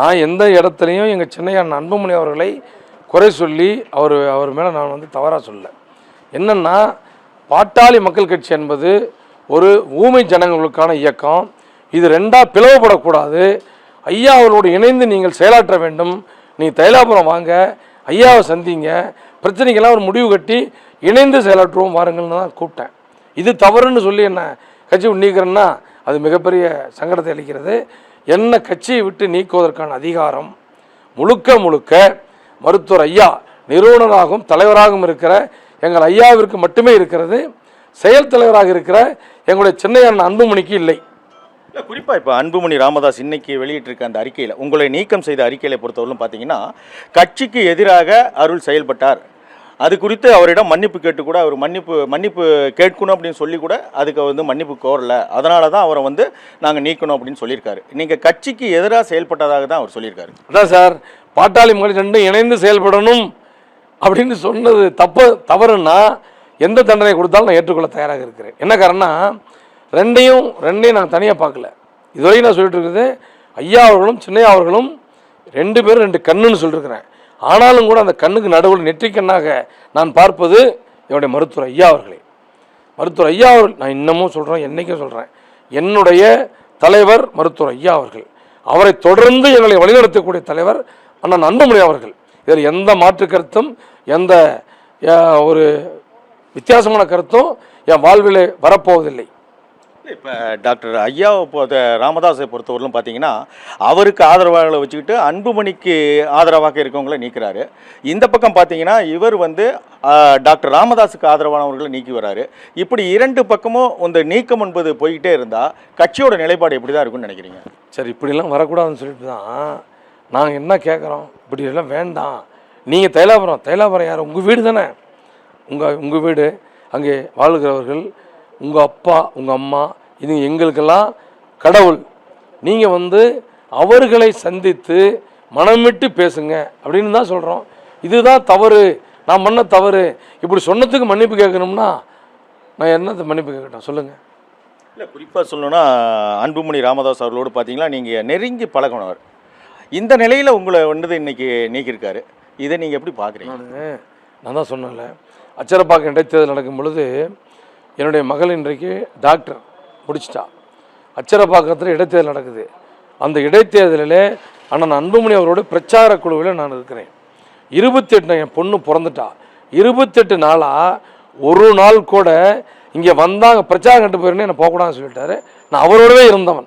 நான் எந்த இடத்துலையும் எங்கள் சின்னையன் அன்புமணி அவர்களை குறை சொல்லி அவர் மேலே நான் வந்து தவறாக சொல்லலை. என்னென்னா, பாட்டாளி மக்கள் கட்சி என்பது ஒரு ஊமை ஜனங்களுக்கான இயக்கம். இது ரெண்டாக பிளவுபடக்கூடாது. ஐயா அவர்களோடு இணைந்து நீங்கள் செயலாற்ற வேண்டும். நீங்கள் தைலாபுரம் வாங்க, ஐயாவை சந்திங்க, பிரச்சனைக்கெல்லாம் ஒரு முடிவு கட்டி இணைந்து செயலாற்றுவோம் வாருங்கள்னு தான் கூப்பிட்டேன். இது தவறுன்னு சொல்லி என்ன கட்சி நீக்கிறேன்னா அது மிகப்பெரிய சங்கடத்தை அளிக்கிறது. என்ன கட்சியை விட்டு நீக்குவதற்கான அதிகாரம் முழுக்க மருத்துவர் ஐயா நிறுவனராகவும் தலைவராகவும் இருக்கிற எங்கள் ஐயாவிற்கு மட்டுமே இருக்கிறது. செயல் தலைவராக இருக்கிற எங்களுடைய சின்னையன் அன்புமணிக்கு இல்லை. குறிப்பாக இப்போ அன்புமணி ராமதாஸ் இன்னைக்கு வெளியிட்டிருக்க அந்த அறிக்கையில், உங்களை நீக்கம் செய்த அறிக்கையில் பொறுத்தவரையிலும் பார்த்தீங்கன்னா, கட்சிக்கு எதிராக அருள் செயல்பட்டார், அது குறித்து அவரிடம் மன்னிப்பு கேட்டு கூட அவர் மன்னிப்பு கேட்கணும் அப்படின்னு சொல்லி கூட அதுக்கு வந்து மன்னிப்பு கோரல, அதனால தான் அவரை வந்து நாங்கள் நீக்கணும் அப்படின்னு சொல்லியிருக்காரு. நீங்கள் கட்சிக்கு எதிராக செயல்பட்டதாக தான் அவர் சொல்லியிருக்காரு. அதான் சார், பாட்டாளி மக்கள் ரெண்டும் இணைந்து செயல்படணும் அப்படின்னு சொன்னது தவறுன்னா எந்த தண்டனை கொடுத்தாலும் நான் ஏற்றுக்கொள்ள தயாராக இருக்கிறேன். என்ன காரணம்னா, ரெண்டையும் நான் தனியாக பார்க்கல. இதுவரைக்கும் நான் சொல்லிட்டு இருக்கிறது, ஐயா அவர்களும் சின்னையா அவர்களும் 2 பேரும் 2 கண்ணுன்னு சொல்லியிருக்கிறேன். ஆனாலும் கூட அந்த கண்ணுக்கு நடுவில் நெற்றிக்கண்ணாக நான் பார்ப்பது என்னுடைய மருத்துவர் ஐயா அவர்களே. மருத்துவர் ஐயா அவர்கள், நான் இன்னமும் சொல்கிறேன், என்றைக்கும் சொல்கிறேன், என்னுடைய தலைவர் மருத்துவர் ஐயா அவர்கள். அவரை தொடர்ந்து எங்களை வழிநடத்தக்கூடிய தலைவர் அண்ணன் அன்புமணி அவர்கள். இதில் எந்த மாற்று கருத்தும் எந்த ஒரு வித்தியாசமான கருத்தும் என் வாழ்விலே வரப்போவதில்லை. இப்போ டாக்டர் ஐயா ராமதாஸை பொறுத்தவரையிலும் பார்த்தீங்கன்னா, அவருக்கு ஆதரவாளர்களை வச்சுக்கிட்டு அன்புமணிக்கு ஆதரவாக இருக்கவங்களை நீக்கிறாரு. இந்த பக்கம் பார்த்தீங்கன்னா, இவர் வந்து டாக்டர் ராமதாஸுக்கு ஆதரவானவர்களை நீக்கி வராரு. இப்படி 2 பக்கமும் இந்த நீக்கம் என்பது போய்கிட்டே இருந்தால் கட்சியோட நிலைப்பாடு எப்படி தான் இருக்குன்னு நினைக்கிறீங்க? சரி, இப்படிலாம் வரக்கூடாதுன்னு சொல்லிட்டு தான் நாங்கள் என்ன கேட்குறோம், இப்படி எல்லாம் வேண்டாம். நீங்கள் தைலாபுரம் யார்? உங்கள் வீடு தானே, உங்கள் வீடு, அங்கே வாழ்கிறவர்கள், உங்கள் அப்பா உங்கள் அம்மா, இது எங்களுக்கெல்லாம் கடவுள். நீங்கள் வந்து அவர்களை சந்தித்து மனம் விட்டு பேசுங்க அப்படின்னு தான் சொல்கிறோம். இதுதான் தவறு, நான் பண்ண தவறு, இப்படி சொன்னதுக்கு மன்னிப்பு கேட்கணும்னா நான் என்னது மன்னிப்பு கேட்கட்டும் சொல்லுங்கள். இல்லை, குறிப்பாக சொல்லணும்னா அன்புமணி ராமதாஸ் அவர்களோடு பார்த்தீங்கன்னா நீங்கள் நெருங்கி பழகினவர். இந்த நிலையில் உங்களை வந்து இன்றைக்கி நீக்கியிருக்காரு. இதை நீங்கள் எப்படி பார்க்குறீங்க? நான் தான் சொன்னேன்ல, அச்சரப்பாக்கம் இடைத்தேர்தல் நடக்கும் பொழுது என்னுடைய மகள் இன்றைக்கு டாக்டர் முடிச்சிட்டா. அச்சரப்பாக்கத்தில் இடைத்தேர்தல் நடக்குது. அந்த இடைத்தேர்தலில் அண்ணன் அன்புமணி அவரோட பிரச்சார குழுவில் நான் இருக்கிறேன். 28 என் பொண்ணு பிறந்துட்டா. 28 நாளாக ஒரு நாள் கூட இங்கே வந்தாங்க பிரச்சாரம் கண்டு போயிருந்தேன், என்னை போகக்கூடாதுன்னு சொல்லிட்டாரு. நான் அவரோடவே இருந்தவன்.